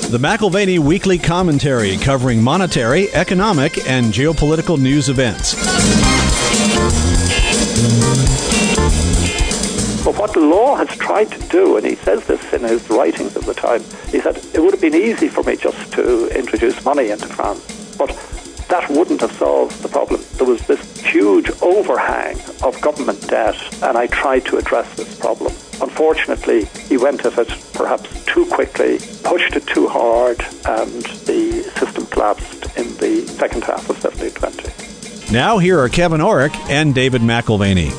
the McAlvany Weekly Commentary, covering monetary, economic, and geopolitical news events. But what the law has tried to do, and he says this in his writings at the time, he said, it would have been easy for me just to introduce money into France, but that wouldn't have solved the problem. There was this huge overhang of government debt, and I tried to address this problem. Unfortunately, he went at it perhaps too quickly, pushed it too hard, and the system collapsed in the second half of 1720. Now here are Kevin Orrick and David McAlvany.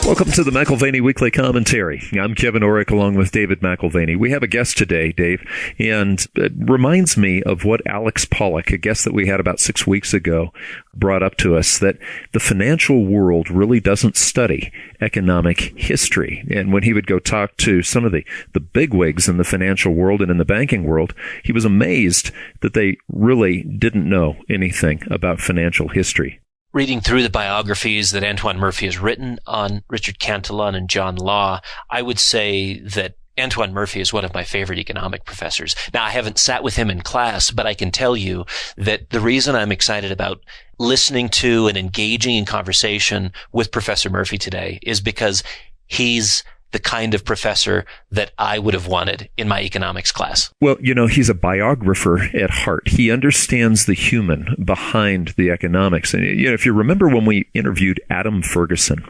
Welcome to the McAlvany Weekly Commentary. I'm Kevin Orrick along with David McAlvany. We have a guest today, Dave, and it reminds me of what Alex Pollock, a guest that we had about 6 weeks ago, brought up to us, that the financial world really doesn't study economic history. And when he would go talk to some of the bigwigs in the financial world and in the banking world, he was amazed that they really didn't know anything about financial history. Reading through the biographies that Antoine Murphy has written on Richard Cantillon and John Law, I would say that Antoine Murphy is one of my favorite economic professors. Now, I haven't sat with him in class, but I can tell you that the reason I'm excited about listening to and engaging in conversation with Professor Murphy today is because he's the kind of professor that I would have wanted in my economics class. Well, he's a biographer at heart. He understands the human behind the economics. And, if you remember when we interviewed Adam Ferguson,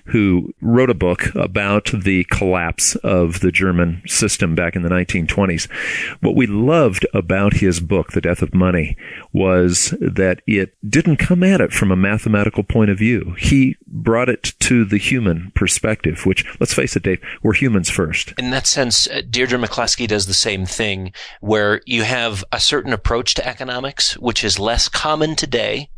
who wrote a book about the collapse of the German system back in the 1920s, what we loved about his book, The Death of Money, was that it didn't come at it from a mathematical point of view. He brought it to the human perspective, which, let's face it, Dave, we're humans first. In that sense, Deirdre McCluskey does the same thing, where you have a certain approach to economics, which is less common today,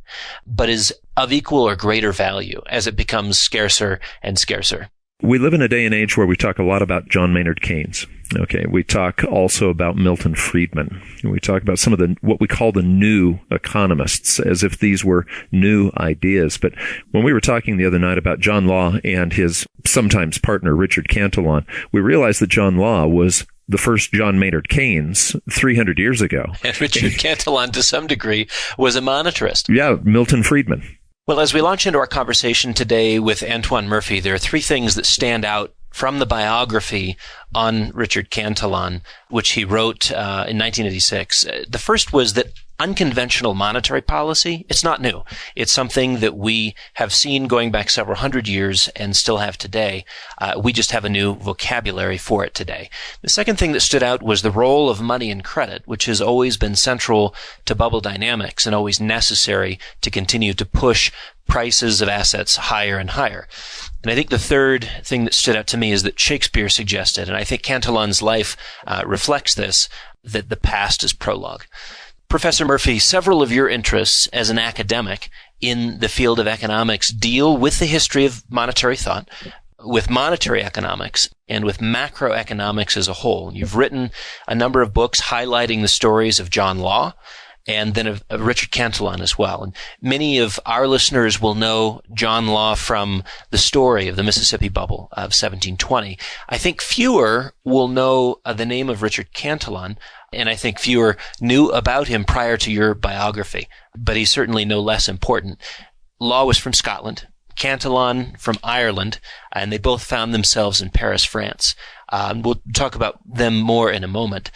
but is of equal or greater value as it becomes scarcer and scarcer. We live in a day and age where we talk a lot about John Maynard Keynes. Okay, we talk also about Milton Friedman. We talk about some of what we call the new economists, as if these were new ideas. But when we were talking the other night about John Law and his sometimes partner, Richard Cantillon, we realized that John Law was the first John Maynard Keynes 300 years ago. And Richard Cantillon, to some degree, was a monetarist. Yeah, Milton Friedman. Well, as we launch into our conversation today with Antoine Murphy, there are three things that stand out from the biography on Richard Cantillon, which he wrote in 1986. The first was that unconventional monetary policy, it's not new. It's something that we have seen going back several hundred years and still have today. We just have a new vocabulary for it today. The second thing that stood out was the role of money and credit, which has always been central to bubble dynamics and always necessary to continue to push prices of assets higher and higher. And I think the third thing that stood out to me is that Shakespeare suggested, and I think Cantillon's life reflects this, that the past is prologue. Professor Murphy, several of your interests as an academic in the field of economics deal with the history of monetary thought, with monetary economics, and with macroeconomics as a whole. You've written a number of books highlighting the stories of John Law, and then of Richard Cantillon as well. And many of our listeners will know John Law from the story of the Mississippi Bubble of 1720. I think fewer will know the name of Richard Cantillon, and I think fewer knew about him prior to your biography, but he's certainly no less important. Law was from Scotland, Cantillon from Ireland, and they both found themselves in Paris, France. We'll talk about them more in a moment.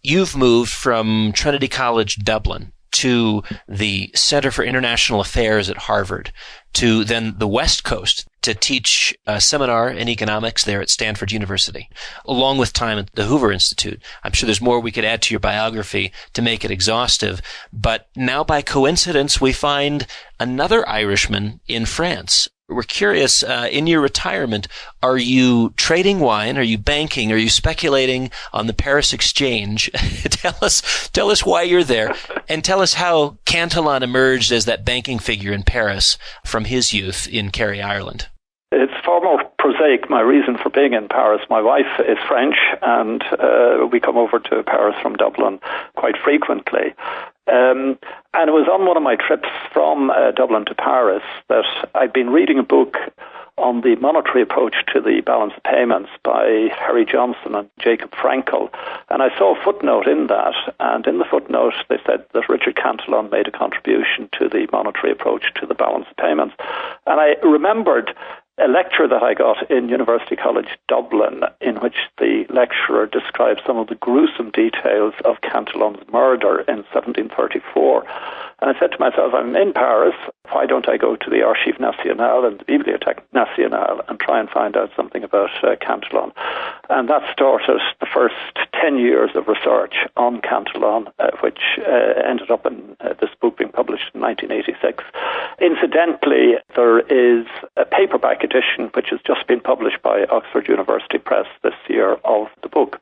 You've moved from Trinity College, Dublin, to the Center for International Affairs at Harvard, to then the West Coast to teach a seminar in economics there at Stanford University, along with time at the Hoover Institute. I'm sure there's more we could add to your biography to make it exhaustive, but now by coincidence we find another Irishman in France. We're curious, in your retirement, are you trading wine? Are you banking? Are you speculating on the Paris Exchange? Tell us why you're there, and tell us how Cantillon emerged as that banking figure in Paris from his youth in Kerry, Ireland. It's far more prosaic, my reason for being in Paris. My wife is French, and we come over to Paris from Dublin quite frequently. And it was on one of my trips from Dublin to Paris that I'd been reading a book on the monetary approach to the balance of payments by Harry Johnson and Jacob Frankel. And I saw a footnote in that, and in the footnote they said that Richard Cantillon made a contribution to the monetary approach to the balance of payments. And I remembered a lecture that I got in University College Dublin, in which the lecturer described some of the gruesome details of Cantillon's murder in 1734. And I said to myself, I'm in Paris, why don't I go to the Archives Nationales and the Bibliothèque Nationale and try and find out something about Cantillon? And that started the first 10 years of research on Cantillon, which ended up in this book being published in 1986. Incidentally, there is a paperback edition which has just been published by Oxford University Press this year of the book.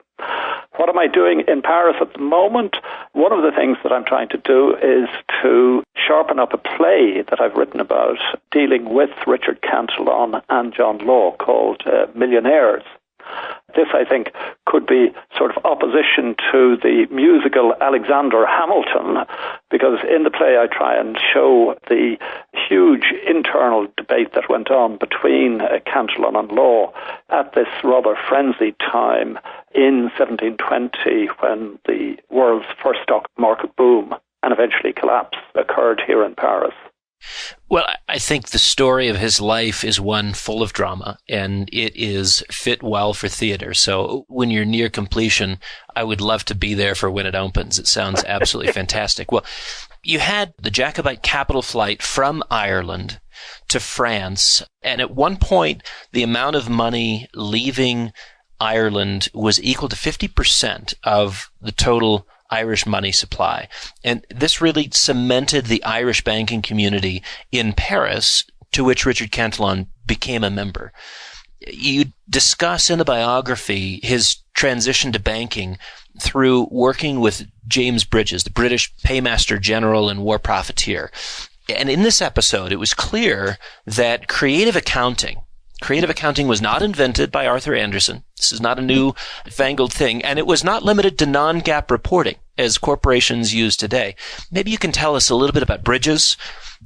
What am I doing in Paris at the moment? One of the things that I'm trying to do is to sharpen up a play that I've written about dealing with Richard Cantillon and John Law called Millionaires. This, I think, could be sort of opposition to the musical Alexander Hamilton, because in the play I try and show the huge internal debate that went on between Cantillon and Law at this rather frenzied time in 1720, when the world's first stock market boom and eventually collapse occurred here in Paris. Well, I think the story of his life is one full of drama, and it is fit well for theater. So when you're near completion, I would love to be there for when it opens. It sounds absolutely fantastic. Well, you had the Jacobite capital flight from Ireland to France, and at one point, the amount of money leaving Ireland was equal to 50% of the total Irish money supply. And this really cemented the Irish banking community in Paris, to which Richard Cantillon became a member. You discuss in the biography his transition to banking through working with James Bridges, the British paymaster general and war profiteer. And in this episode, it was clear that creative accounting was not invented by Arthur Anderson. This is not a new fangled thing, and it was not limited to non-GAAP reporting as corporations use today. Maybe you can tell us a little bit about Bridges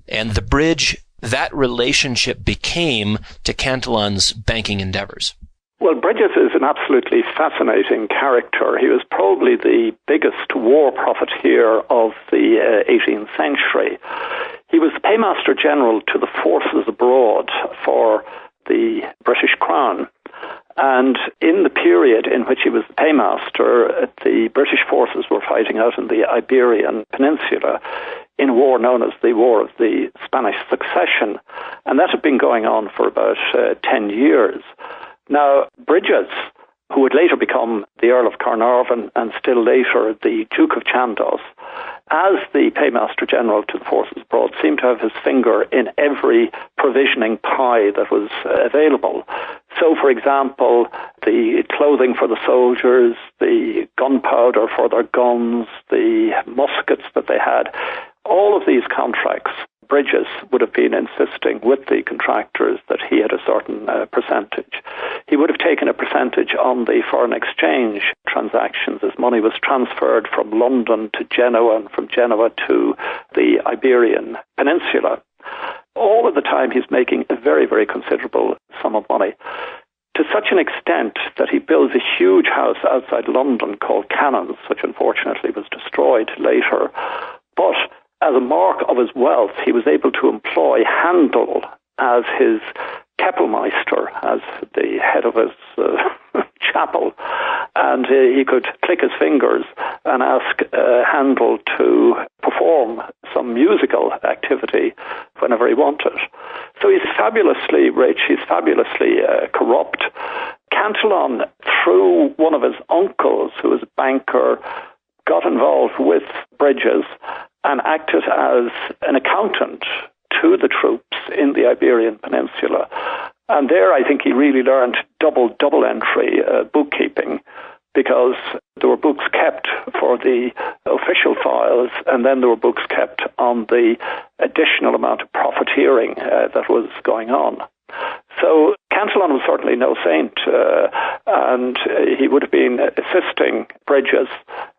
and the bridge that relationship became to Cantillon's banking endeavors. Well, Bridges is an absolutely fascinating character. He was probably the biggest war profiteer of the 18th century. He was the paymaster general to the forces abroad for the British Crown. And in the period in which he was the paymaster, the British forces were fighting out in the Iberian Peninsula in a war known as the War of the Spanish Succession. And that had been going on for about 10 years. Now, Bridges, who would later become the Earl of Carnarvon and still later the Duke of Chandos, as the paymaster general to the forces abroad, seemed to have his finger in every provisioning pie that was available. So, for example, the clothing for the soldiers, the gunpowder for their guns, the muskets that they had, all of these contracts, Bridges would have been insisting with the contractors that he had a certain percentage. He would have taken a percentage on the foreign exchange transactions as money was transferred from London to Genoa and from Genoa to the Iberian Peninsula. All of the time he's making a very, very considerable sum of money, to such an extent that he builds a huge house outside London called Cannons, which unfortunately was destroyed later. But as a mark of his wealth, he was able to employ Handel as his Kapellmeister, as the head of his chapel. And he could click his fingers and ask Handel to perform some musical activity whenever he wanted. So he's fabulously rich, he's fabulously corrupt. Cantillon, through one of his uncles, who was a banker, got involved with Bridges and acted as an accountant to the troops in the Iberian Peninsula. And there I think he really learned double entry bookkeeping, because there were books kept for the official files, and then there were books kept on the additional amount of profiteering that was going on. So Cantillon was certainly no saint, and he would have been assisting Bridges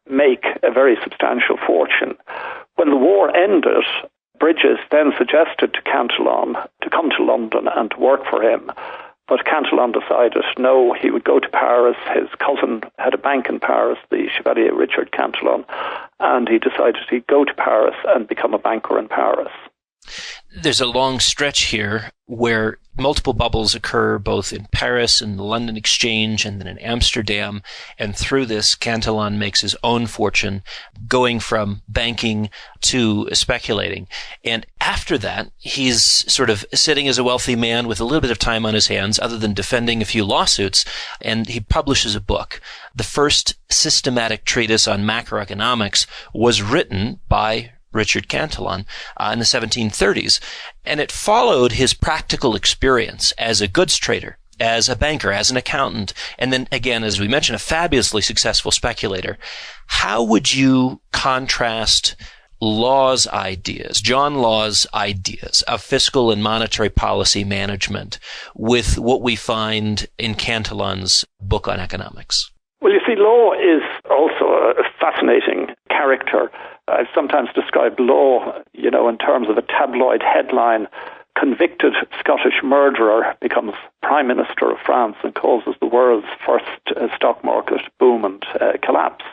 make a very substantial fortune. When the war ended, Bridges then suggested to Cantillon to come to London and to work for him. But Cantillon decided no, he would go to Paris. His cousin had a bank in Paris, the Chevalier Richard Cantillon, and he decided he'd go to Paris and become a banker in Paris. There's a long stretch here where multiple bubbles occur both in Paris and the London Exchange and then in Amsterdam. And through this, Cantillon makes his own fortune, going from banking to speculating. And after that, he's sort of sitting as a wealthy man with a little bit of time on his hands other than defending a few lawsuits. And he publishes a book. The first systematic treatise on macroeconomics was written by Richard Cantillon in the 1730s. And it followed his practical experience as a goods trader, as a banker, as an accountant, and then again, as we mentioned, a fabulously successful speculator. How would you contrast Law's ideas, John Law's ideas of fiscal and monetary policy management with what we find in Cantillon's book on economics? Well, you see, Law is also a fascinating character. I've sometimes described Law, in terms of a tabloid headline: convicted Scottish murderer becomes Prime Minister of France and causes the world's first stock market boom and collapse.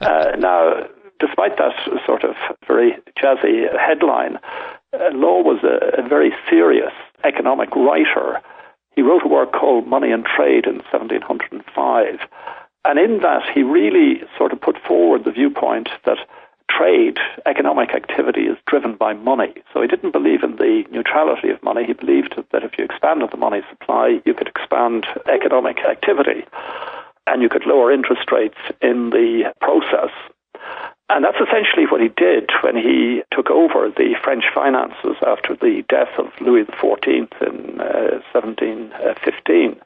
Now, despite that sort of very jazzy headline, Law was a very serious economic writer. He wrote a work called Money and Trade in 1705. And in that, he really sort of put forward the viewpoint that trade, economic activity, is driven by money. So he didn't believe in the neutrality of money. He believed that if you expanded the money supply, you could expand economic activity and you could lower interest rates in the process. And that's essentially what he did when he took over the French finances after the death of Louis XIV in 1715.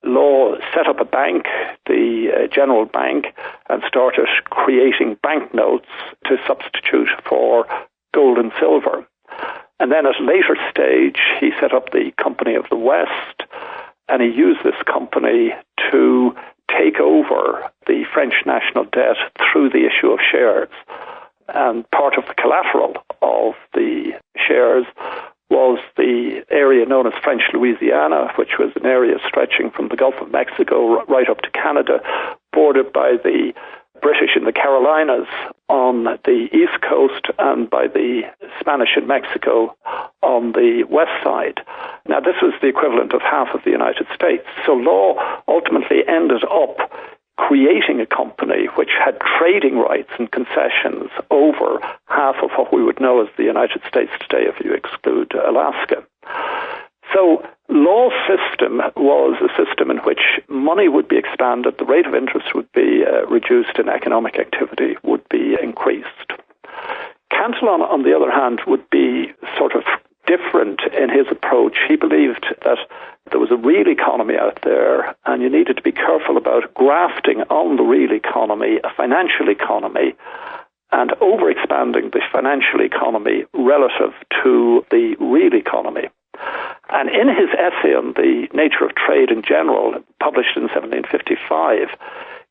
Law set up a bank, the General Bank, and started creating banknotes to substitute for gold and silver. And then at a later stage, he set up the Company of the West, and he used this company to take over the French national debt through the issue of shares. And part of the collateral of the shares was the area known as French Louisiana, which was an area stretching from the Gulf of Mexico right up to Canada, bordered by the British in the Carolinas on the east coast and by the Spanish in Mexico on the west side. Now, this was the equivalent of half of the United States. So Law ultimately ended up creating a company which had trading rights and concessions over half of what we would know as the United States today if you exclude Alaska. So Law's system was a system in which money would be expanded, the rate of interest would be reduced, and economic activity would be increased. Cantillon, on the other hand, would be sort of different in his approach. He believed that there was a real economy out there, and you needed to be careful about grafting on the real economy, a financial economy, and overexpanding the financial economy relative to the real economy. And in his essay on the nature of trade in general, published in 1755,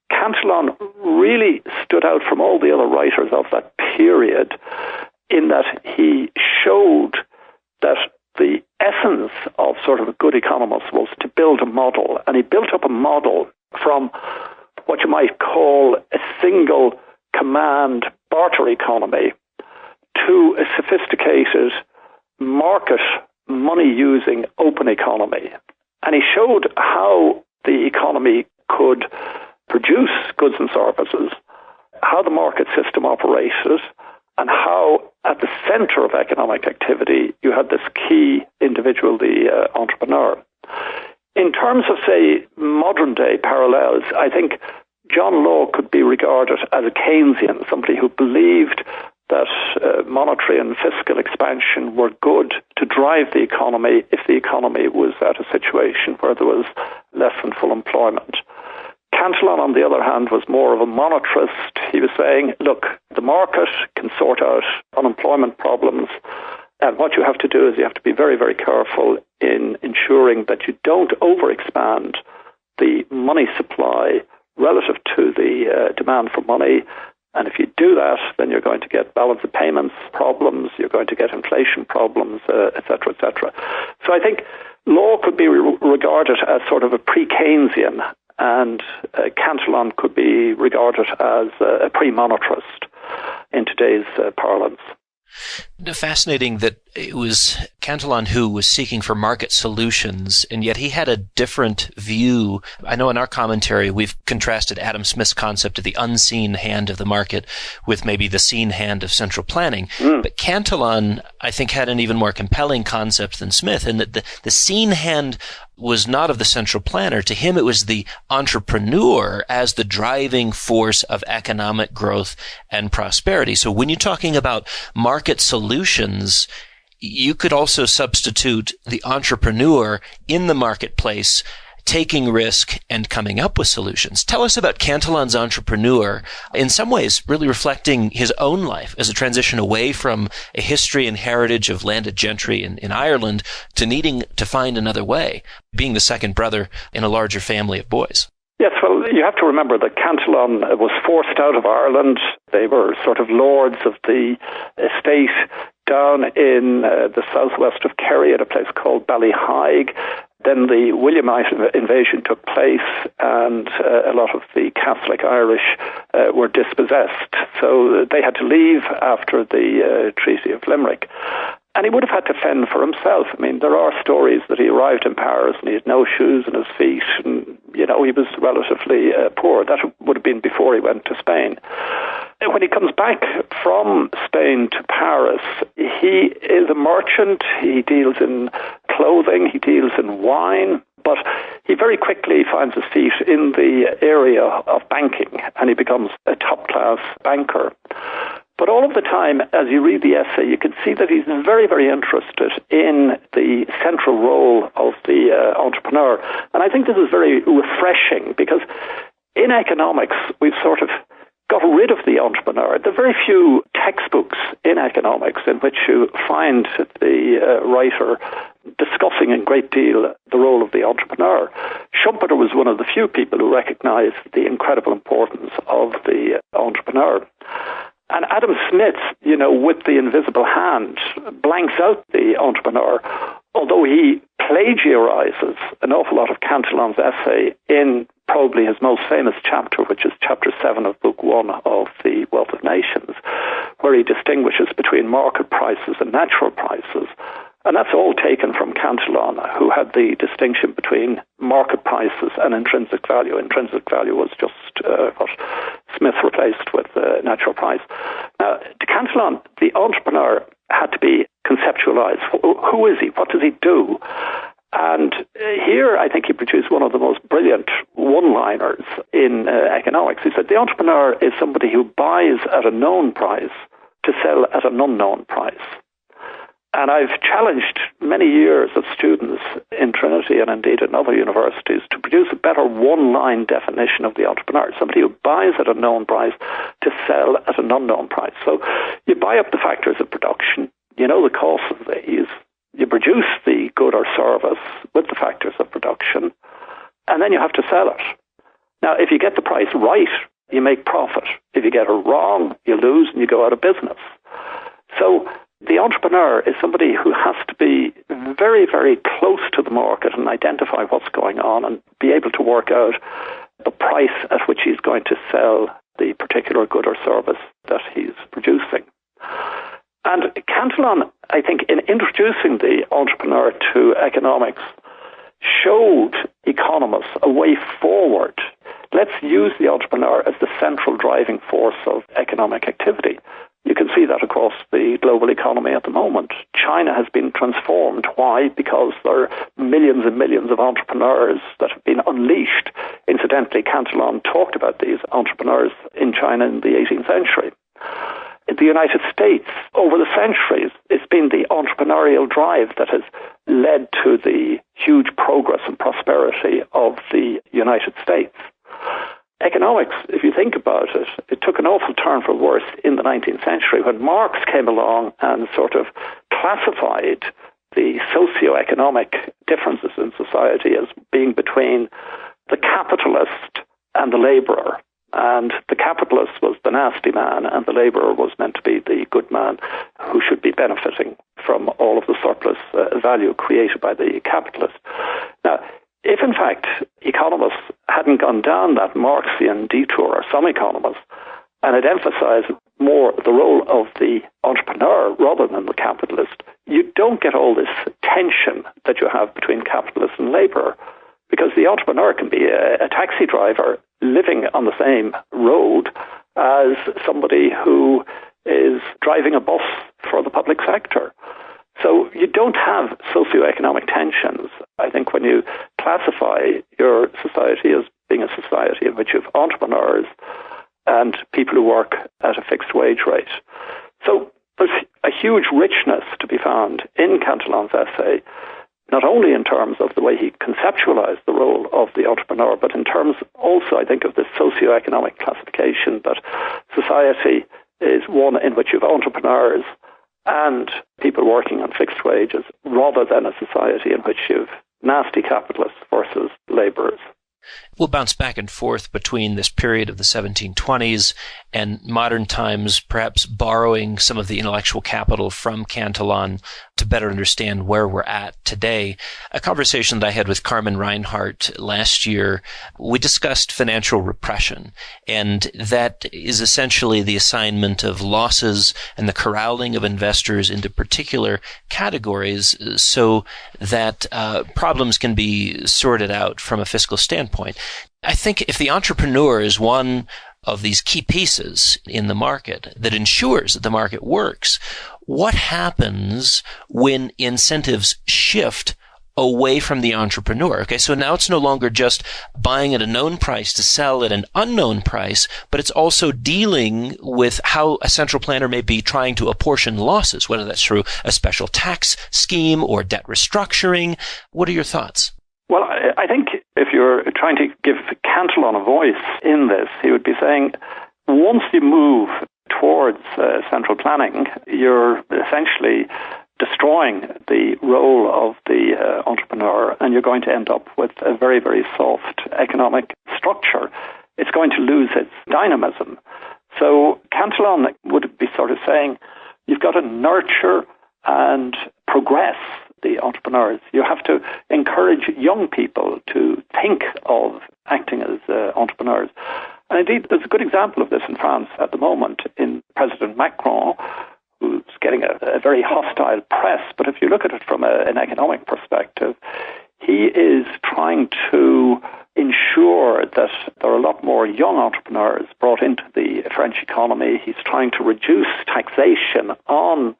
Cantillon really stood out from all the other writers of that period in that he showed that the essence of sort of a good economist was to build a model. And he built up a model from what you might call a single command barter economy to a sophisticated market money-using open economy. And he showed how the economy could produce goods and services, how the market system operated, and how at the center of economic activity you had this key individual, the entrepreneur. In terms of, say, modern-day parallels, I think John Law could be regarded as a Keynesian, somebody who believed that monetary and fiscal expansion were good to drive the economy if the economy was at a situation where there was less than full employment. Cantillon, on the other hand, was more of a monetarist. He was saying, look, the market can sort out unemployment problems, and what you have to do is you have to be very, very careful in ensuring that you don't overexpand the money supply relative to the demand for money, And if you do that, then you're going to get balance of payments problems, you're going to get inflation problems, et cetera, et cetera. So I think law could be regarded as sort of a pre-Keynesian, and Cantillon could be regarded as a pre-monetarist in today's parlance. Fascinating that it was Cantillon who was seeking for market solutions, and yet he had a different view. I know in our commentary we've contrasted Adam Smith's concept of the unseen hand of the market with maybe the seen hand of central planning. But Cantillon, I think, had an even more compelling concept than Smith, in that the seen hand was not of the central planner. To him, it was the entrepreneur as the driving force of economic growth and prosperity. So when you're talking about market solutions, you could also substitute the entrepreneur in the marketplace, taking risk and coming up with solutions. Tell us about Cantillon's entrepreneur, in some ways really reflecting his own life as a transition away from a history and heritage of landed gentry in Ireland to needing to find another way, being the second brother in a larger family of boys. Yes, well, you have to remember that Cantillon was forced out of Ireland. They were sort of lords of the estate down in the southwest of Kerry at a place called Ballyhaig. Then the Williamite invasion took place, and a lot of the Catholic Irish were dispossessed. So they had to leave after the Treaty of Limerick. And he would have had to fend for himself. I mean, there are stories that he arrived in Paris and he had no shoes on his feet, and, you know, he was relatively poor. That would have been before he went to Spain. When he comes back from Spain to Paris, he is a merchant. He deals in clothing, he deals in wine, but he very quickly finds his feet in the area of banking, and he becomes a top-class banker. But all of the time, as you read the essay, you can see that he's very, very interested in the central role of the entrepreneur. And I think this is very refreshing, because in economics, we've sort of got rid of the entrepreneur. There are very few textbooks in economics in which you find the writer discussing in great deal the role of the entrepreneur. Schumpeter was one of the few people who recognized the incredible importance of the entrepreneur. And Adam Smith, you know, with The Invisible Hand, blanks out the entrepreneur, although he plagiarizes an awful lot of Cantillon's essay in probably his most famous chapter, which is chapter 7 of book 1 of The Wealth of Nations, where he distinguishes between market prices and natural prices. And that's all taken from Cantillon, who had the distinction between market prices and intrinsic value. Intrinsic value was just what Smith replaced with natural price. Now, to Cantillon, the entrepreneur had to be conceptualized. Who is he? What does he do? And here, I think he produced one of the most brilliant one-liners in economics. He said, the entrepreneur is somebody who buys at a known price to sell at an unknown price. And I've challenged many years of students in Trinity and indeed in other universities to produce a better one-line definition of the entrepreneur, somebody who buys at a known price to sell at an unknown price. So you buy up the factors of production, you know the cost of these, you produce the good or service with the factors of production, and then you have to sell it. Now, if you get the price right, you make profit. If you get it wrong, you lose and you go out of business. So the entrepreneur is somebody who has to be very, very close to the market and identify what's going on and be able to work out the price at which he's going to sell the particular good or service that he's producing. And Cantillon, I think, in introducing the entrepreneur to economics, showed economists a way forward. Let's use the entrepreneur as the central driving force of economic activity. You can see that across the global economy at the moment. China has been transformed. Why? Because there are millions and millions of entrepreneurs that have been unleashed. Incidentally, Cantillon talked about these entrepreneurs in China in the 18th century. In the United States, over the centuries, it's been the entrepreneurial drive that has led to the huge progress and prosperity of the United States. Economics, if you think about it, it took an awful turn for worse in the 19th century when Marx came along and sort of classified the socio-economic differences in society as being between the capitalist and the labourer. And the capitalist was the nasty man, and the labourer was meant to be the good man who should be benefiting from all of the surplus value created by the capitalist. Now, if in fact economists hadn't gone down that Marxian detour, or some economists, and had emphasized more the role of the entrepreneur rather than the capitalist, you don't get all this tension that you have between capitalist and labourer, because the entrepreneur can be a taxi driver living on the same road as somebody who is driving a bus for the public sector. So you don't have socioeconomic tensions. I think when you classify your society as being a society in which you have entrepreneurs and people who work at a fixed wage rate. So there's a huge richness to be found in Cantillon's essay, not only in terms of the way he conceptualized the role of the entrepreneur, but in terms also, I think, of this socioeconomic classification that society is one in which you have entrepreneurs and people working on fixed wages, rather than a society in which you have nasty capitalists versus labourers. We'll bounce back and forth between this period of the 1720s and modern times, perhaps borrowing some of the intellectual capital from Cantillon to better understand where we're at today. A conversation that I had with Carmen Reinhart last year, we discussed financial repression, and that is essentially the assignment of losses and the corralling of investors into particular categories so that problems can be sorted out from a fiscal standpoint. I think if the entrepreneur is one of these key pieces in the market that ensures that the market works, what happens when incentives shift away from the entrepreneur? Okay, so now it's no longer just buying at a known price to sell at an unknown price, but it's also dealing with how a central planner may be trying to apportion losses, whether that's through a special tax scheme or debt restructuring. What are your thoughts? Well, I think if you're trying to give Cantillon a voice in this, he would be saying, once you move towards central planning, you're essentially destroying the role of the entrepreneur, and you're going to end up with a very, very soft economic structure. It's going to lose its dynamism. So Cantillon would be sort of saying, you've got to nurture and progress the entrepreneurs. You have to encourage young people to think of acting as entrepreneurs. And indeed, there's a good example of this in France at the moment in President Macron, who's getting a very hostile press. But if you look at it from an economic perspective, he is trying to ensure that there are a lot more young entrepreneurs brought into the French economy. He's trying to reduce taxation on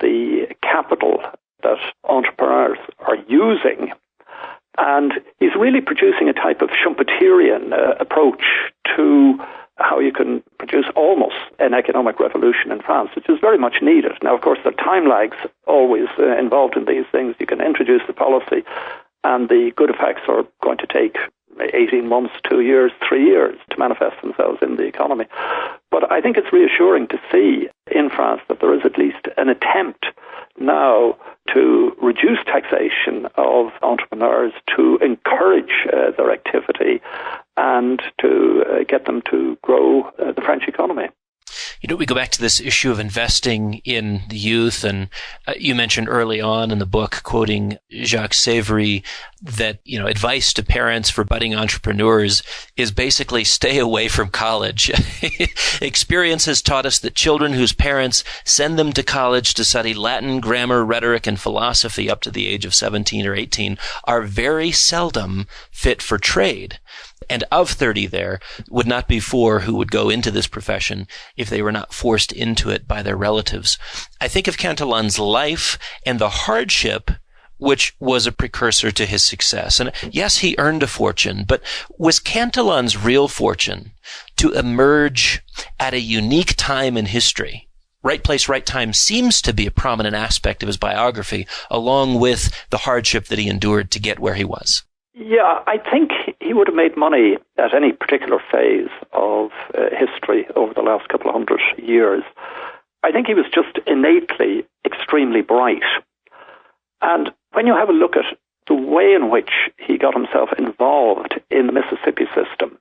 the capital that entrepreneurs are using. And he's really producing a type of Schumpeterian approach to how you can produce almost an economic revolution in France, which is very much needed. Now, of course, there are time lags always involved in these things. You can introduce the policy, and the good effects are going to take 18 months, 2 years, 3 years to manifest themselves in the economy. But I think it's reassuring to see in France that there is at least an attempt now to reduce taxation of entrepreneurs, to encourage their activity, and to get them to grow the French economy. You know, we go back to this issue of investing in the youth, and you mentioned early on in the book, quoting Jacques Savary, that, you know, advice to parents for budding entrepreneurs is basically stay away from college. Experience has taught us that children whose parents send them to college to study Latin, grammar, rhetoric, and philosophy up to the age of 17 or 18 are very seldom fit for trade. And of 30 there would not be 4 who would go into this profession if they were not forced into it by their relatives. I think of Cantillon's life and the hardship which was a precursor to his success. And yes, he earned a fortune, but was Cantillon's real fortune to emerge at a unique time in history? Right place, right time seems to be a prominent aspect of his biography, along with the hardship that he endured to get where he was. Yeah, I think he would have made money at any particular phase of history over the last couple of hundred years. I think he was just innately extremely bright. And when you have a look at the way in which he got himself involved in the Mississippi system,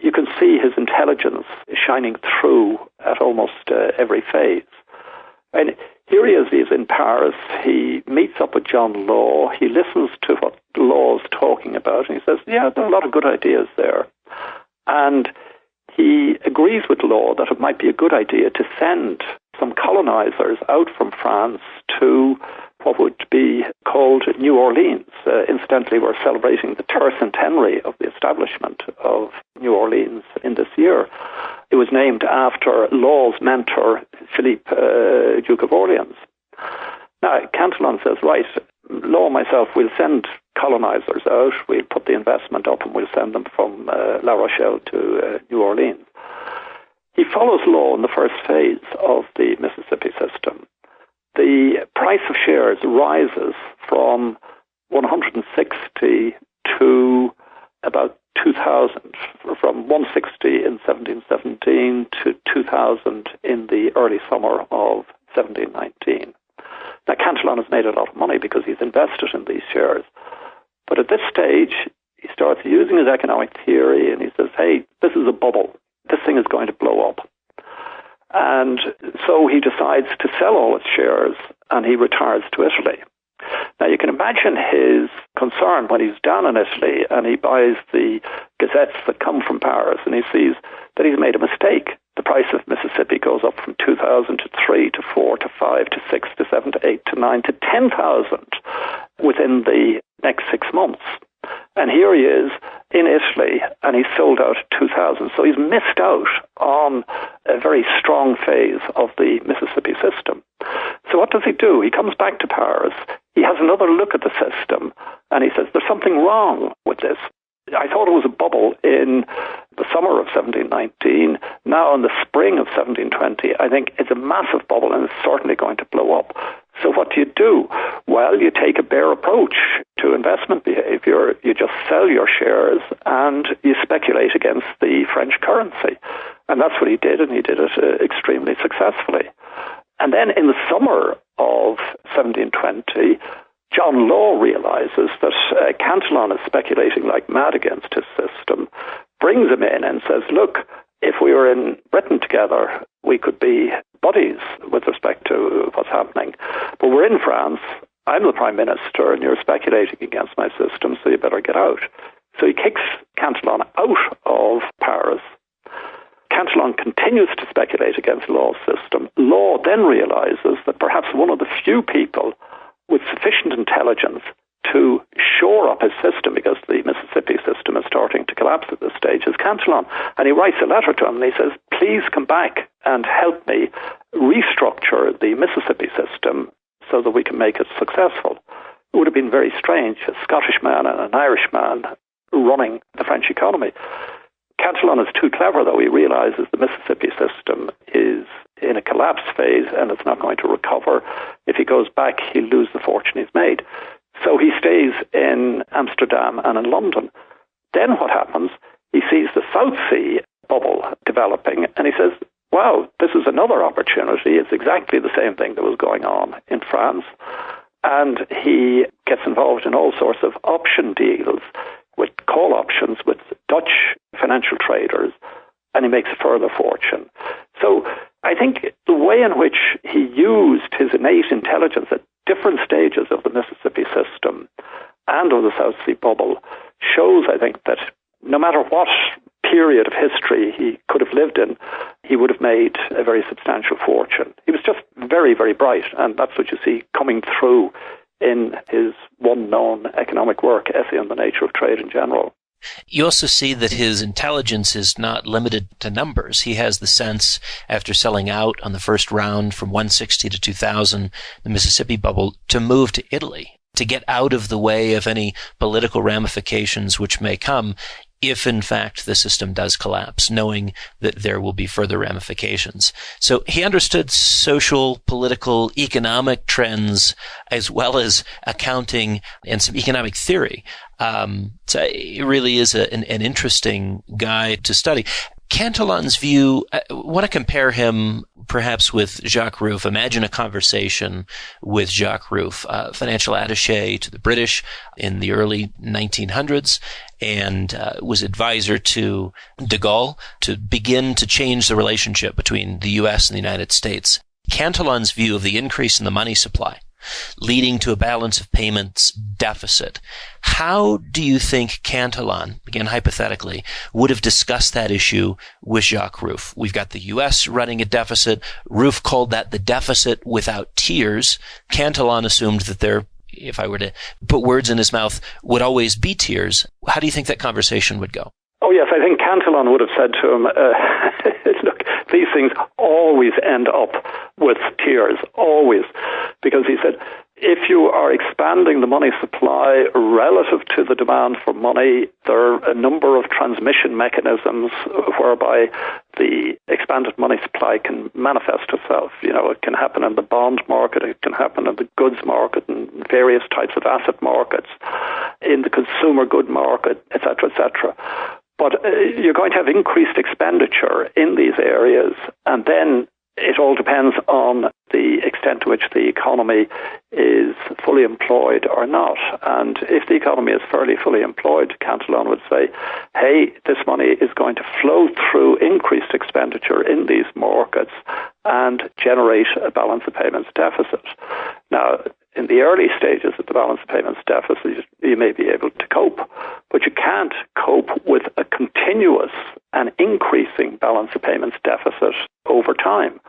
you can see his intelligence shining through at almost every phase. And here he is, he's in Paris, he meets up with John Law, he listens to what Law's talking about, and he says, yeah, there are a lot of good ideas there. And he agrees with Law that it might be a good idea to send some colonizers out from France to what would be called New Orleans. Incidentally, we're celebrating the tercentenary of the establishment of New Orleans in this year. It was named after Law's mentor, Philippe, Duke of Orleans. Now, Cantillon says, right, Law and myself, we'll send colonizers out, we'll put the investment up and we'll send them from La Rochelle to New Orleans. He follows Law in the first phase of the Mississippi system. The price of shares rises from 160 to about 2,000, from 160 in 1717 to 2,000 in the early summer of 1719. Now, Cantillon has made a lot of money because he's invested in these shares. But at this stage, he starts using his economic theory and he says, hey, this is a bubble. This thing is going to blow up. And so he decides to sell all his shares and he retires to Italy. Now, you can imagine his concern when he's down in Italy and he buys the gazettes that come from Paris and he sees that he's made a mistake. The price of Mississippi goes up from 2,000 to 3 to 4 to 5 to 6 to 7 to 8 to 9 to 10,000 within the next 6 months. And here he is in Italy, and he's sold out at 2,000. So he's missed out on a very strong phase of the Mississippi system. So what does he do? He comes back to Paris. He has another look at the system, and he says, there's something wrong with this. I thought it was a bubble in the summer of 1719. Now in the spring of 1720, I think it's a massive bubble, and it's certainly going to blow up. So what do? Well, you take a bare approach to investment behavior. You just sell your shares and you speculate against the French currency. And that's what he did, and he did it extremely successfully. And then in the summer of 1720, John Law realizes that Cantillon is speculating like mad against his system, brings him in and says, look, if we were in Britain together, we could be buddies with respect to what's happening. But we're in France, I'm the Prime Minister, and you're speculating against my system, so you better get out. So he kicks Cantillon out of Paris. Cantillon continues to speculate against Law's system. Law then realizes that perhaps one of the few people with sufficient intelligence to shore up his system, because the Mississippi system is starting to collapse at this stage, is Cantillon. And he writes a letter to him and he says, please come back and help me restructure the Mississippi system so that we can make it successful. It would have been very strange, a Scottish man and an Irish man running the French economy. Cantillon is too clever, though. He realizes the Mississippi system is in a collapse phase and it's not going to recover. If he goes back, he'll lose the fortune he's made. So he stays in Amsterdam and in London. Then what happens? He sees the South Sea bubble developing and he says, wow, this is another opportunity. It's exactly the same thing that was going on in France. And he gets involved in all sorts of option deals with call options with Dutch financial traders, and he makes a further fortune. So I think the way in which he used his innate intelligence at different stages of the Mississippi system and of the South Sea bubble shows, I think, that no matter what period of history he could have lived in, he would have made a very substantial fortune. He was just very, very bright, and that's what you see coming through in his one known economic work, Essay on the Nature of Trade in General. You also see that his intelligence is not limited to numbers. He has the sense, after selling out on the first round from 160 to 2,000, the Mississippi bubble, to move to Italy, to get out of the way of any political ramifications which may come if, in fact, the system does collapse, knowing that there will be further ramifications. So he understood social, political, economic trends, as well as accounting and some economic theory. So it really is an interesting guy to study. Cantillon's view, I want to compare him perhaps with Jacques Rueff. Imagine a conversation with Jacques Rueff, financial attaché to the British in the early 1900s, and was advisor to de Gaulle to begin to change the relationship between the U.S. and the United States. Cantillon's view of the increase in the money supply, leading to a balance of payments deficit. How do you think Cantillon, again hypothetically, would have discussed that issue with Jacques Rueff? We've got the U.S. running a deficit. Rueff called that the deficit without tears. Cantillon assumed that there, if I were to put words in his mouth, would always be tears. How do you think that conversation would go? Oh, yes, I think Cantillon would have said to him, look, these things always end up with tears, always. Because he said, if you are expanding the money supply relative to the demand for money, there are a number of transmission mechanisms whereby the expanded money supply can manifest itself. You know, it can happen in the bond market, it can happen in the goods market, and various types of asset markets, in the consumer good market, etc., etc. But you're going to have increased expenditure in these areas, and then it all depends on the extent to which the economy is fully employed or not. And if the economy is fairly fully employed, Cantillon would say, hey, this money is going to flow through increased expenditure in these markets and generate a balance of payments deficit. Now, in the early stages of the balance of payments deficit, you may be able to cope, but you can't cope with a continuous and increasing balance of payments deficit over time.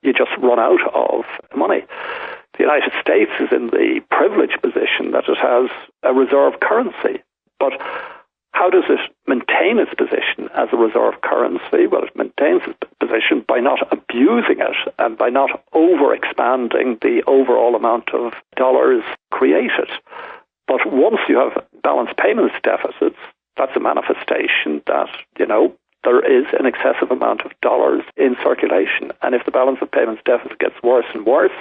You just run out of money. The United States is in the privileged position that it has a reserve currency, but how does it maintain its position as a reserve currency? Well, it maintains its position by not abusing it and by not overexpanding the overall amount of dollars created. But once you have balance payments deficits, that's a manifestation that, you know, there is an excessive amount of dollars in circulation. And if the balance of payments deficit gets worse and worse,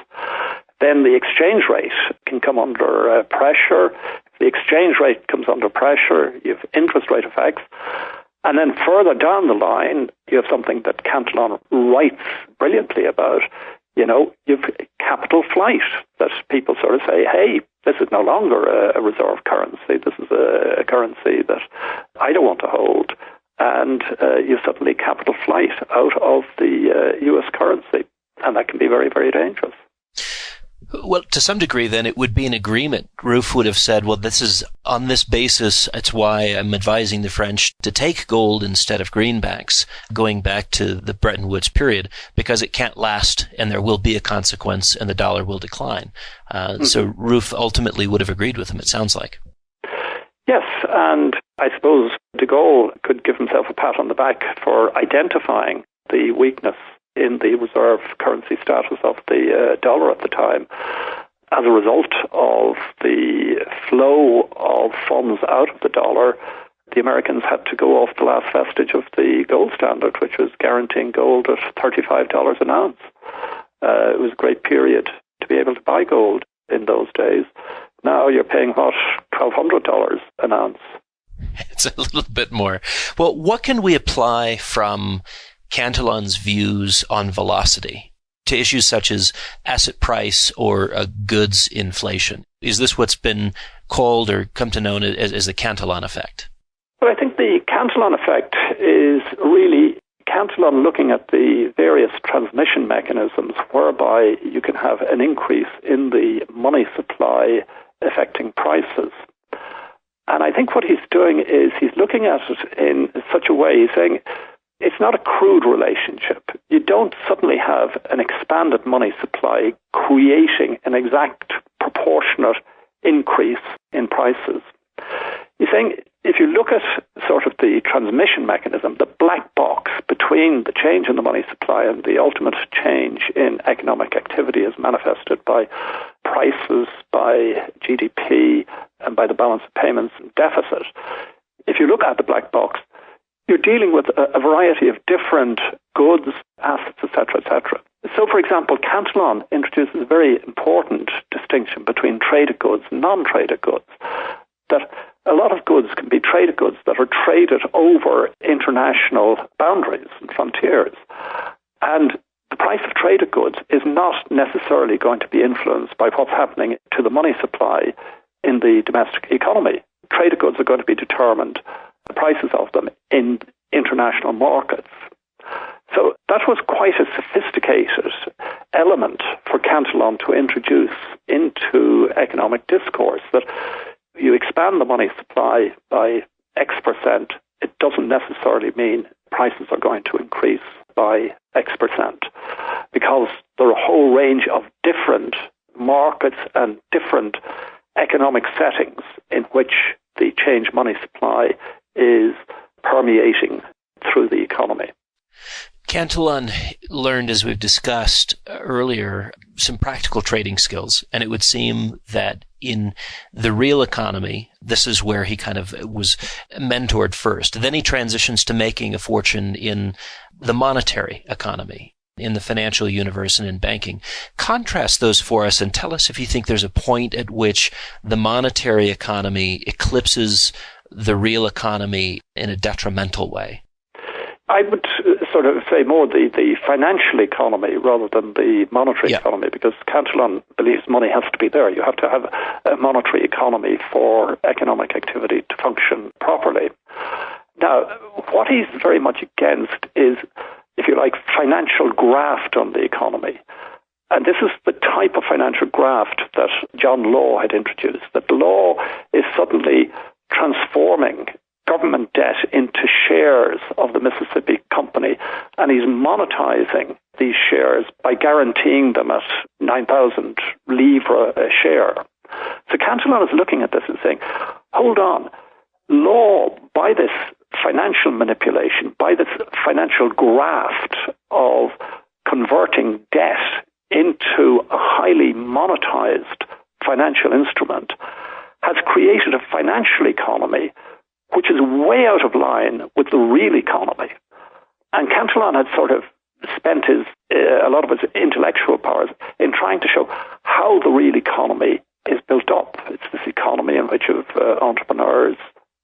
then the exchange rate can come under pressure. If the exchange rate comes under pressure, you have interest rate effects. And then further down the line, you have something that Cantillon writes brilliantly about. You know, you've capital flight, that people sort of say, hey, this is no longer a reserve currency. This is a currency that I don't want to hold. And you suddenly capital flight out of the U.S. currency. And that can be very, very dangerous. Well, to some degree, then, it would be an agreement. Rueff would have said, well, this is on this basis, it's why I'm advising the French to take gold instead of greenbacks, going back to the Bretton Woods period, because it can't last and there will be a consequence and the dollar will decline. So Rueff ultimately would have agreed with him, it sounds like. Yes, and I suppose de Gaulle could give himself a pat on the back for identifying the weakness in the reserve currency status of the dollar at the time. As a result of the flow of funds out of the dollar, the Americans had to go off the last vestige of the gold standard, which was guaranteeing gold at $35 an ounce. It was a great period to be able to buy gold in those days. Now you're paying, what, $1,200 an ounce. It's a little bit more. Well, what can we apply from Cantillon's views on velocity to issues such as asset price or goods inflation? Is this what's been called or come to known as the Cantillon effect? Well, I think the Cantillon effect is really Cantillon looking at the various transmission mechanisms whereby you can have an increase in the money supply affecting prices. And I think what he's doing is he's looking at it in such a way, he's saying, it's not a crude relationship. You don't suddenly have an expanded money supply creating an exact proportionate increase in prices. He's saying if you look at sort of the transmission mechanism, the black box between the change in the money supply and the ultimate change in economic activity as manifested by prices, by GDP, and by the balance of payments deficit, if you look at the black box, you're dealing with a variety of different goods, assets, etc., etc. So, for example, Cantillon introduces a very important distinction between traded goods and non-traded goods, that a lot of goods can be traded traded goods that are traded over international boundaries and frontiers. And the price of traded goods is not necessarily going to be influenced by what's happening to the money supply in the domestic economy. Traded goods are going to be determined, the prices of them, in international markets. So that was quite a sophisticated element for Cantillon to introduce into economic discourse, that you expand the money supply by X%, it doesn't necessarily mean prices are going to increase by X%, because there are a whole range of different markets and different economic settings in which the change money supply is permeating through the economy. Cantillon learned, as we've discussed earlier, some practical trading skills, and it would seem that in the real economy, this is where he kind of was mentored first. Then he transitions to making a fortune in the monetary economy, in the financial universe and in banking. Contrast those for us and tell us if you think there's a point at which the monetary economy eclipses the real economy in a detrimental way. I would sort of say more the financial economy rather than the monetary economy, because Cantillon believes money has to be there. You have to have a monetary economy for economic activity to function properly. Now, what he's very much against is, if you like, financial graft on the economy. And this is the type of financial graft that John Law had introduced, that Law is suddenly transforming government debt into shares of the Mississippi Company, and he's monetizing these shares by guaranteeing them at 9,000 livres a share. So Cantillon is looking at this and saying, hold on, Law, by this financial manipulation, by this financial graft of converting debt into a highly monetized financial instrument, has created a financial economy which is way out of line with the real economy. And Cantillon had sort of spent a lot of his intellectual powers in trying to show how the real economy is built up. It's this economy in which you have entrepreneurs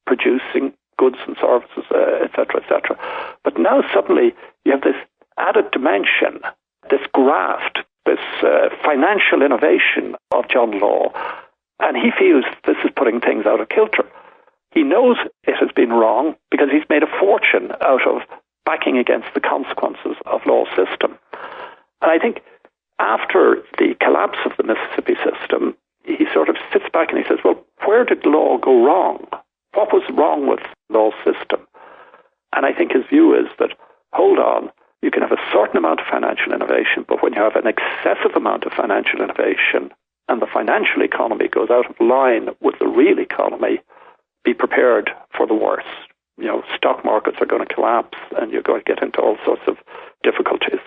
producing goods and services, etc., etc. But now suddenly you have this added dimension, this graft, this financial innovation of John Law, and he feels this is putting things out of kilter. He knows it has been wrong because he's made a fortune out of backing against the consequences of Law's system. And I think after the collapse of the Mississippi system, he sort of sits back and he says, well, where did Law go wrong? What was wrong with Law's system? And I think his view is that, hold on, you can have a certain amount of financial innovation, but when you have an excessive amount of financial innovation and the financial economy goes out of line with the real economy, be prepared for the worst. You know, stock markets are going to collapse and you're going to get into all sorts of difficulties.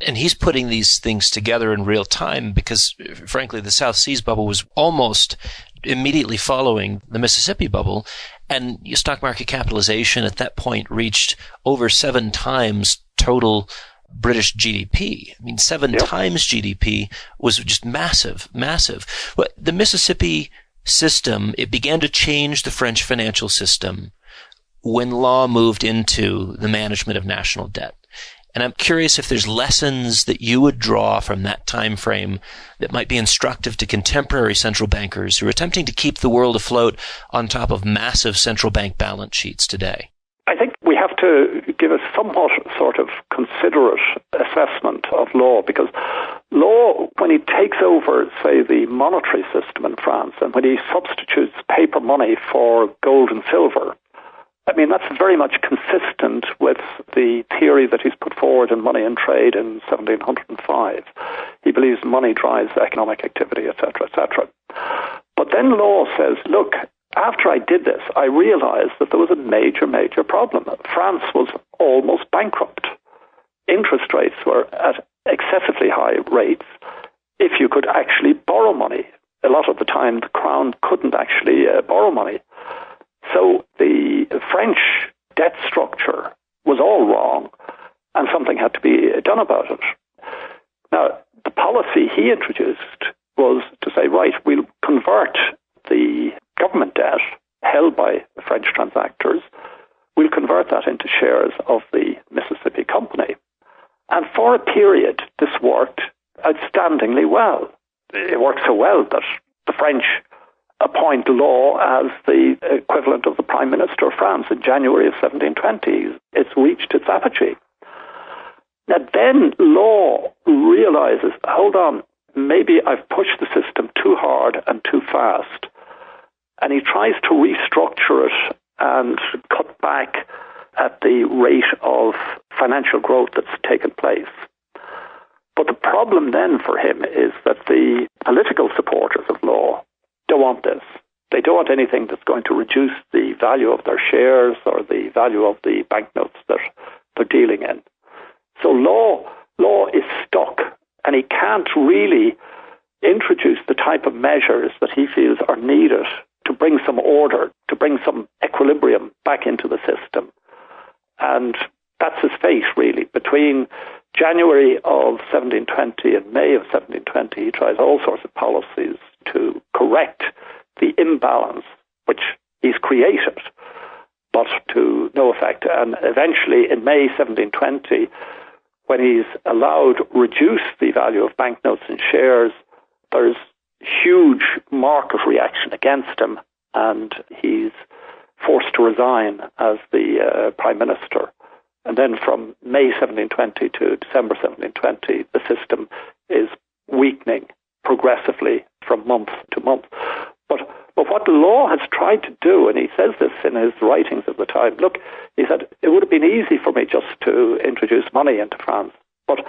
And he's putting these things together in real time because, frankly, the South Seas bubble was almost immediately following the Mississippi bubble, and stock market capitalization at that point reached over 7 times total British GDP. I mean, 7 times GDP was just massive, massive. But the Mississippi system, it began to change the French financial system when Law moved into the management of national debt. And I'm curious if there's lessons that you would draw from that time frame that might be instructive to contemporary central bankers who are attempting to keep the world afloat on top of massive central bank balance sheets today. I think we have to give a somewhat sort of considerate assessment of Law, because Law, when he takes over, say, the monetary system in France, and when he substitutes paper money for gold and silver, I mean, that's very much consistent with the theory that he's put forward in Money and Trade in 1705. He believes money drives economic activity, etc., etc. But then Law says, look, after I did this, I realized that there was a major, major problem. France was almost bankrupt. Interest rates were at excessively high rates if you could actually borrow money. A lot of the time, the crown couldn't actually borrow money. So the French debt structure was all wrong, and something had to be done about it. Now, the policy he introduced was to say, right, we'll convert the government debt held by the French transactors. We'll convert that into shares of the Mississippi Company. And for a period, this worked outstandingly well. It worked so well that the French appoint Law as the equivalent of the Prime Minister of France in January of 1720. It's reached its apogee. Now then Law realizes, hold on, maybe I've pushed the system too hard and too fast. And he tries to restructure it and cut back at the rate of financial growth that's taken place. But the problem then for him is that the political supporters of Law don't want this. They don't want anything that's going to reduce the value of their shares or the value of the banknotes that they're dealing in. So Law is stuck, and he can't really introduce the type of measures that he feels are needed to bring some order, to bring some equilibrium back into the system. And that's his fate, really. Between January of 1720 and May of 1720, he tries all sorts of policies to correct the imbalance which he's created, but to no effect. And eventually, in May 1720, when he's allowed to reduce the value of banknotes and shares, there's huge market reaction against him, and he's forced to resign as the Prime Minister. And then from May 1720 to December 1720, the system is weakening progressively from month to month. But what Law has tried to do, and he says this in his writings at the time, look, he said, it would have been easy for me just to introduce money into France, but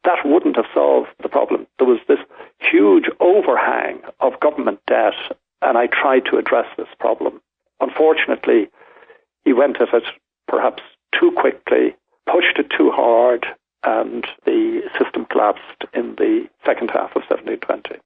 that wouldn't have solved the problem. There was this huge overhang of government debt, and I tried to address this problem. Unfortunately, he went at it perhaps too quickly, pushed it too hard, and the system collapsed in the second half of 1720.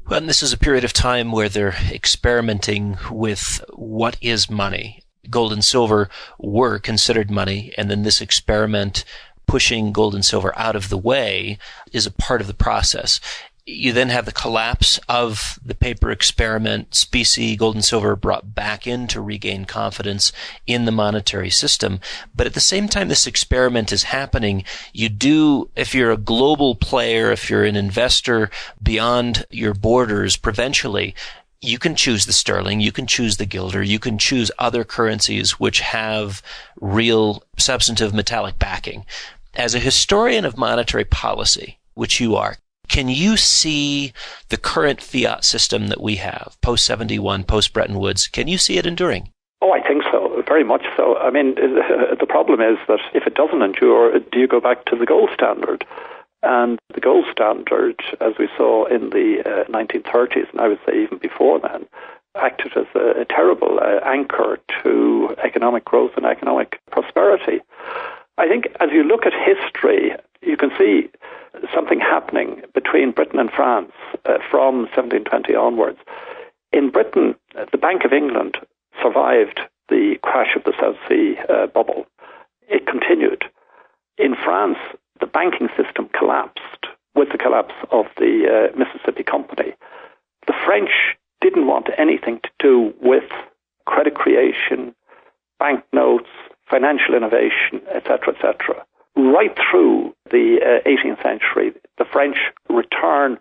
Well, and this is a period of time where they're experimenting with what is money. Gold and silver were considered money, and then this experiment pushing gold and silver out of the way is a part of the process. You then have the collapse of the paper experiment, specie, gold and silver brought back in to regain confidence in the monetary system. But at the same time this experiment is happening, you do, if you're a global player, if you're an investor beyond your borders provincially, you can choose the sterling, you can choose the guilder, you can choose other currencies which have real substantive metallic backing. As a historian of monetary policy, which you are, can you see the current fiat system that we have, post-71, post-Bretton Woods, can you see it enduring? Oh, I think so, very much so. I mean, the problem is that if it doesn't endure, do you go back to the gold standard? And the gold standard, as we saw in the 1930s, and I would say even before then, acted as a terrible anchor to economic growth and economic prosperity. I think as you look at history, you can see something happening between Britain and France from 1720 onwards. In Britain, the Bank of England survived the crash of the South Sea bubble. It continued. In France, the banking system collapsed with the collapse of the Mississippi Company. The French didn't want anything to do with credit creation, banknotes, financial innovation, etc., etc. Right through the 18th century, the French return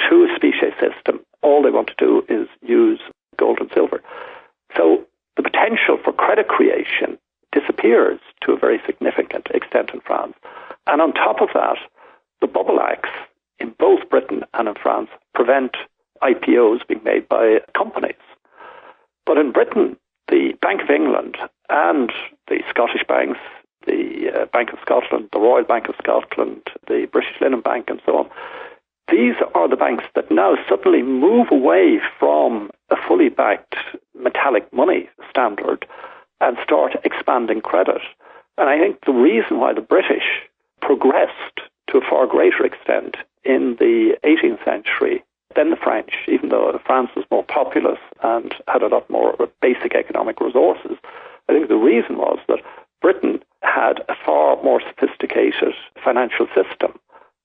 to a specie system. All they want to do is use gold and silver. So the potential for credit creation disappears to a very significant extent in France. And on top of that, the bubble acts in both Britain and in France prevent IPOs being made by companies. But in Britain, the Bank of England and the Scottish banks, the Bank of Scotland, the Royal Bank of Scotland, the British Linen Bank, and so on, these are the banks that now suddenly move away from a fully backed metallic money standard and start expanding credit. And I think the reason why the British progressed to a far greater extent in the 18th century than the French, even though France was more populous and had a lot more basic economic resources, I think the reason was that Britain had a far more sophisticated financial system.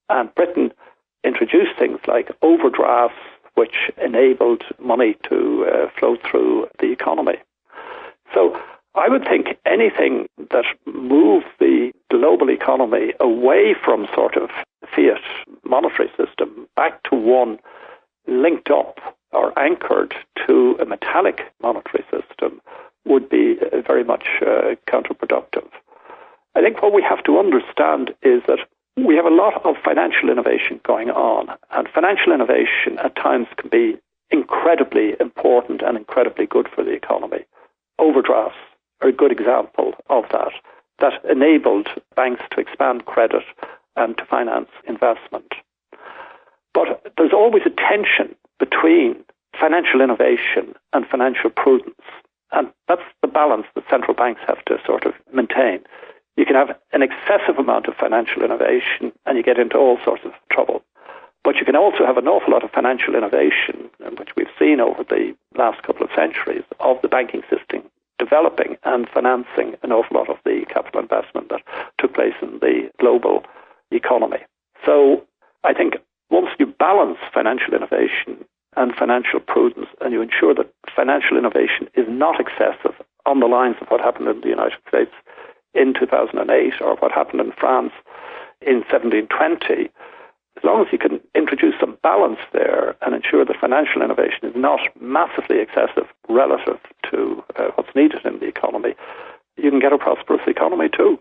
And Britain introduced things like overdrafts, which enabled money to flow through the economy. I would think anything that moves the global economy away from sort of fiat monetary system back to one linked up or anchored to a metallic monetary system would be very much counterproductive. I think what we have to understand is that we have a lot of financial innovation going on, and financial innovation at times can be incredibly important and incredibly good for the economy. Overdrafts are a good example of that. That enabled banks to expand credit and to finance investment. But there's always a tension between financial innovation and financial prudence. And that's the balance that central banks have to sort of maintain. You can have an excessive amount of financial innovation and you get into all sorts of trouble. But you can also have an awful lot of financial innovation, which we've seen over the last couple of centuries, of the banking system developing and financing an awful lot of the capital investment that took place in the global economy. So I think once you balance financial innovation and financial prudence, and you ensure that financial innovation is not excessive on the lines of what happened in the United States in 2008 or what happened in France in 1720, as long as you can introduce some balance there and ensure that financial innovation is not massively excessive relative to what's needed in the economy, you can get a prosperous economy too.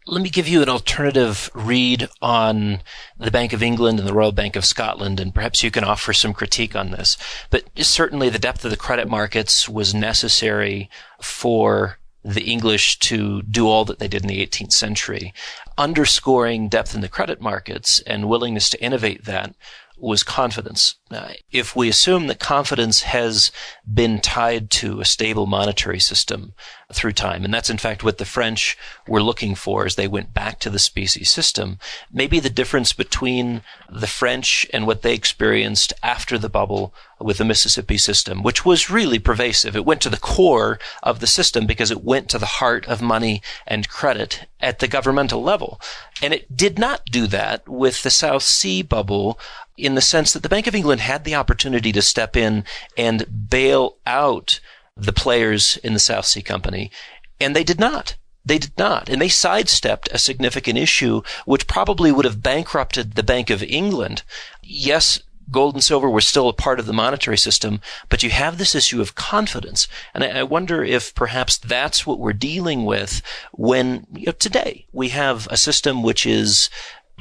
Let me give you an alternative read on the Bank of England and the Royal Bank of Scotland, and perhaps you can offer some critique on this. But certainly the depth of the credit markets was necessary for the English to do all that they did in the 18th century. Underscoring depth in the credit markets and willingness to innovate that was confidence. If we assume that confidence has been tied to a stable monetary system through time, and that's in fact what the French were looking for as they went back to the specie system, maybe the difference between the French and what they experienced after the bubble with the Mississippi system, which was really pervasive. It went to the core of the system because it went to the heart of money and credit at the governmental level. And it did not do that with the South Sea bubble, in the sense that the Bank of England had the opportunity to step in and bail out the players in the South Sea Company, and they did not. They did not. And they sidestepped a significant issue which probably would have bankrupted the Bank of England. Yes, gold and silver were still a part of the monetary system, but you have this issue of confidence. And I wonder if perhaps that's what we're dealing with when today we have a system which is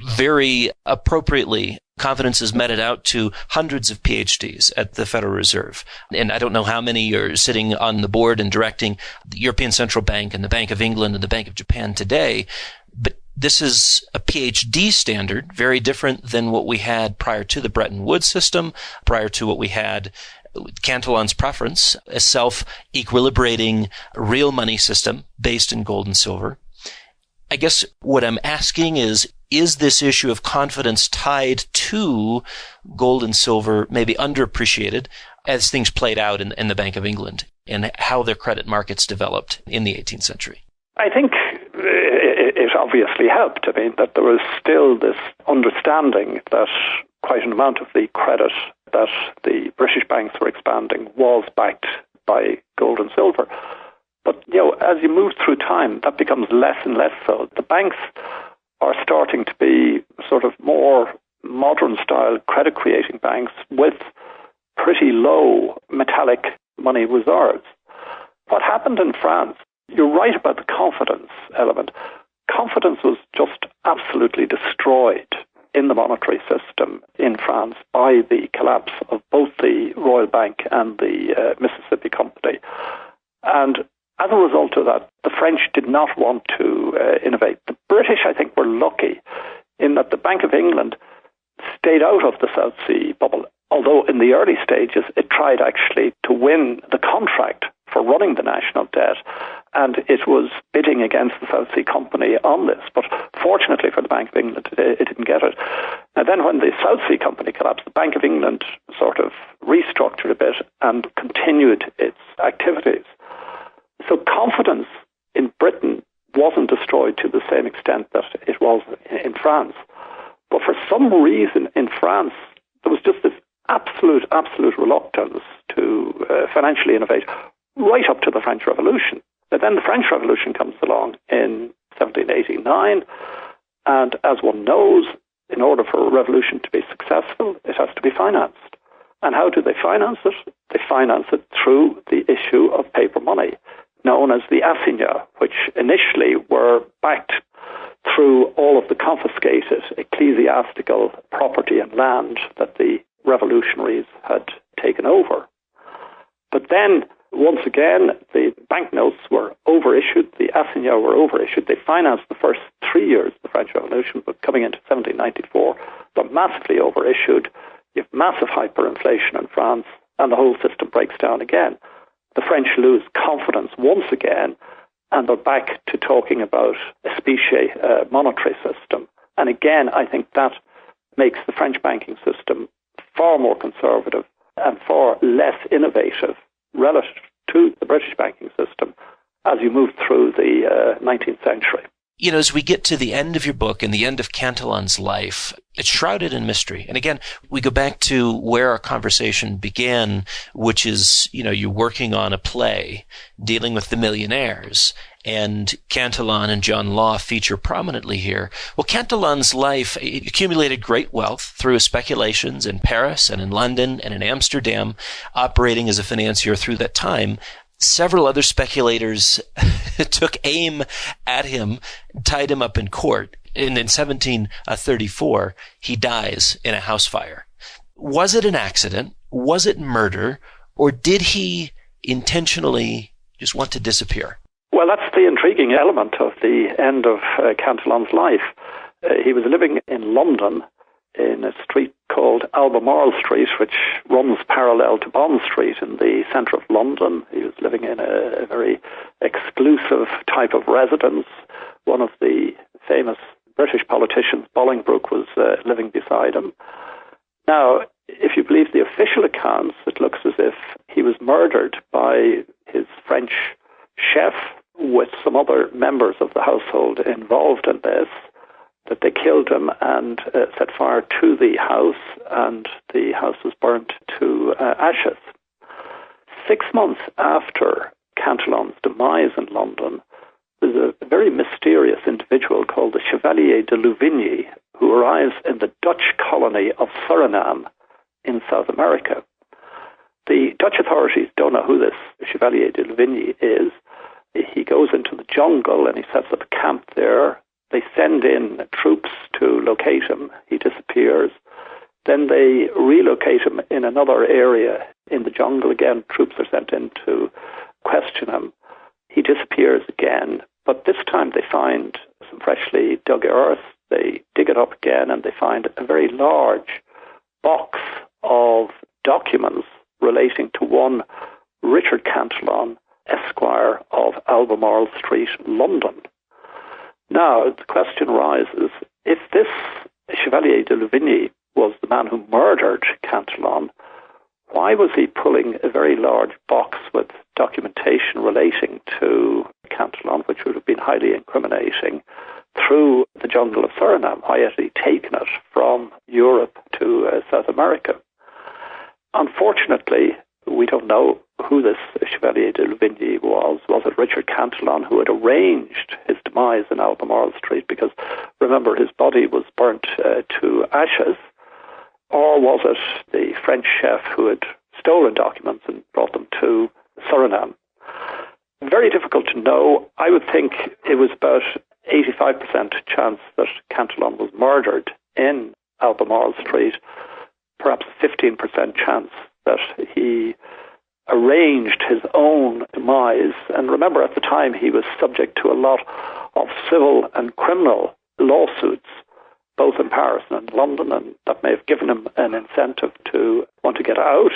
very appropriately, confidence is meted out to hundreds of PhDs at the Federal Reserve. And I don't know how many are sitting on the board and directing the European Central Bank and the Bank of England and the Bank of Japan today. But this is a PhD standard, very different than what we had prior to the Bretton Woods system, prior to what we had Cantillon's preference, a self-equilibrating real money system based in gold and silver. I guess what I'm asking is this issue of confidence tied to gold and silver maybe underappreciated as things played out in the Bank of England and how their credit markets developed in the 18th century? I think it obviously helped. I mean, that there was still this understanding that quite an amount of the credit that the British banks were expanding was backed by gold and silver. But, as you move through time, that becomes less and less so. The banks are starting to be sort of more modern-style credit-creating banks with pretty low metallic money reserves. What happened in France, you're right about the confidence element. Confidence was just absolutely destroyed in the monetary system in France by the collapse of both the Royal Bank and the Mississippi Company. And as a result of that, the French did not want to innovate. The British, I think, were lucky in that the Bank of England stayed out of the South Sea bubble, although in the early stages it tried actually to win the contract for running the national debt, and it was bidding against the South Sea Company on this. But fortunately for the Bank of England, it didn't get it. And then when the South Sea Company collapsed, the Bank of England sort of restructured a bit and continued its activities. So confidence in Britain wasn't destroyed to the same extent that it was in France. But for some reason in France, there was just this absolute reluctance to financially innovate right up to the French Revolution. But then the French Revolution comes along in 1789, and as one knows, in order for a revolution to be successful, it has to be financed. And how do they finance it? They finance it through the issue of paper money, known as the assignats, which initially were backed through all of the confiscated ecclesiastical property and land that the revolutionaries had taken over. But then, once again, the banknotes were overissued, the assignats were overissued. They financed the first 3 years of the French Revolution, but coming into 1794, they're massively overissued. You have massive hyperinflation in France, and the whole system breaks down again. The French lose confidence once again, and they're back to talking about a specie monetary system. And again, I think that makes the French banking system far more conservative and far less innovative relative to the British banking system as you move through the 19th century. You know, as we get to the end of your book and the end of Cantillon's life, it's shrouded in mystery. And again, we go back to where our conversation began, which is, you know, you're working on a play dealing with the millionaires, and Cantillon and John Law feature prominently here. Well, Cantillon's life accumulated great wealth through his speculations in Paris and in London and in Amsterdam, operating as a financier through that time. Several other speculators took aim at him, tied him up in court, and in 1734, he dies in a house fire. Was it an accident? Was it murder? Or did he intentionally just want to disappear? Well, that's the intriguing element of the end of Cantillon's life. He was living in London in a street called Albemarle Street, which runs parallel to Bond Street in the centre of London. He was living in a very exclusive type of residence. One of the famous British politicians, Bolingbroke, was living beside him. Now, if you believe the official accounts, it looks as if he was murdered by his French chef with some other members of the household involved in this, that they killed him and set fire to the house, and the house was burnt to ashes. 6 months after Cantillon's demise in London, there's a very mysterious individual called the Chevalier de Louvigny, who arrives in the Dutch colony of Suriname in South America. The Dutch authorities don't know who this Chevalier de Louvigny is. He goes into the jungle and he sets up a camp there. They send in troops to locate him. He disappears. Then they relocate him in another area in the jungle. Again, troops are sent in to question him. He disappears again, but this time they find some freshly dug earth. They dig it up again and they find a very large box of documents relating to one Richard Cantillon, Esquire of Albemarle Street, London. Now, the question arises, if this Chevalier de Louvigny was the man who murdered Cantillon, why was he pulling a very large box with documentation relating to Cantillon, which would have been highly incriminating, through the jungle of Suriname? Why had he taken it from Europe to South America? Unfortunately, we don't know who this Chevalier de Louvigny was. Was it Richard Cantillon, who had arranged his demise in Albemarle Street? Because, remember, his body was burnt to ashes. Or was it the French chef who had stolen documents and brought them to Suriname? Very difficult to know. I would think it was about 85% chance that Cantillon was murdered in Albemarle Street, perhaps a 15% chance that he arranged his own demise. And remember, at the time, he was subject to a lot of civil and criminal lawsuits, both in Paris and in London, and that may have given him an incentive to want to get out.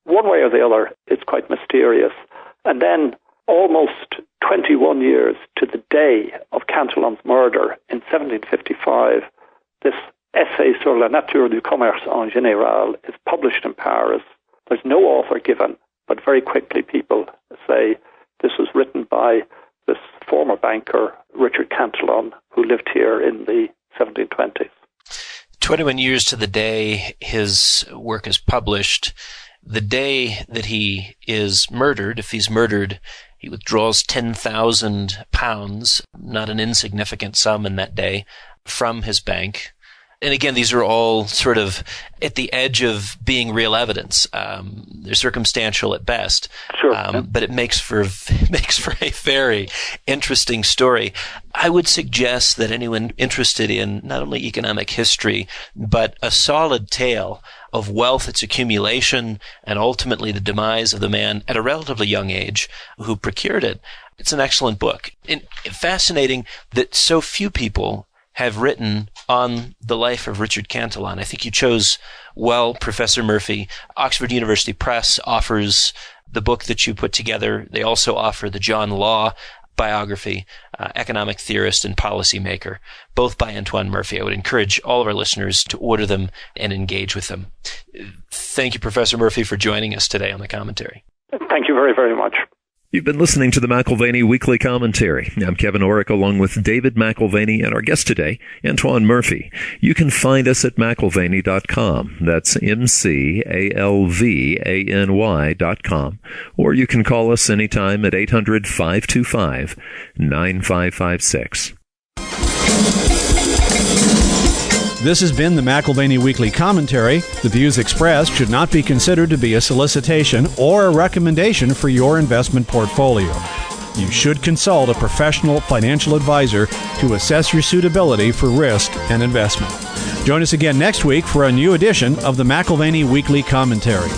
One way or the other, it's quite mysterious. And then, almost 21 years to the day of Cantillon's murder in 1755, this Essai sur la nature du commerce en général is published in Paris. There's no author given, but very quickly people say this was written by this former banker, Richard Cantillon, who lived here in the 1720s. 21 years to the day his work is published. The day that he is murdered, if he's murdered He withdraws £10,000, not an insignificant sum in that day, from his bank. And again, these are all sort of at the edge of being real evidence. They're circumstantial at best, Sure. But it makes for a very interesting story. I would suggest that anyone interested in not only economic history, but a solid tale of wealth, its accumulation, and ultimately the demise of the man at a relatively young age who procured it. It's an excellent book. And fascinating that so few people have written on the life of Richard Cantillon. I think you chose well, Professor Murphy. Oxford University Press offers the book that you put together. They also offer the John Law biography, economic theorist and policymaker, both by Antoine Murphy. I would encourage all of our listeners to order them and engage with them. Thank you, Professor Murphy, for joining us today on the commentary. Thank you very, very much. You've been listening to the McAlvany Weekly Commentary. I'm Kevin Orrick, along with David McAlvany and our guest today, Antoine Murphy. You can find us at McAlvany.com. That's McAlvany.com. Or you can call us anytime at 800-525-9556. This has been the McAlvany Weekly Commentary. The views expressed should not be considered to be a solicitation or a recommendation for your investment portfolio. You should consult a professional financial advisor to assess your suitability for risk and investment. Join us again next week for a new edition of the McAlvany Weekly Commentary.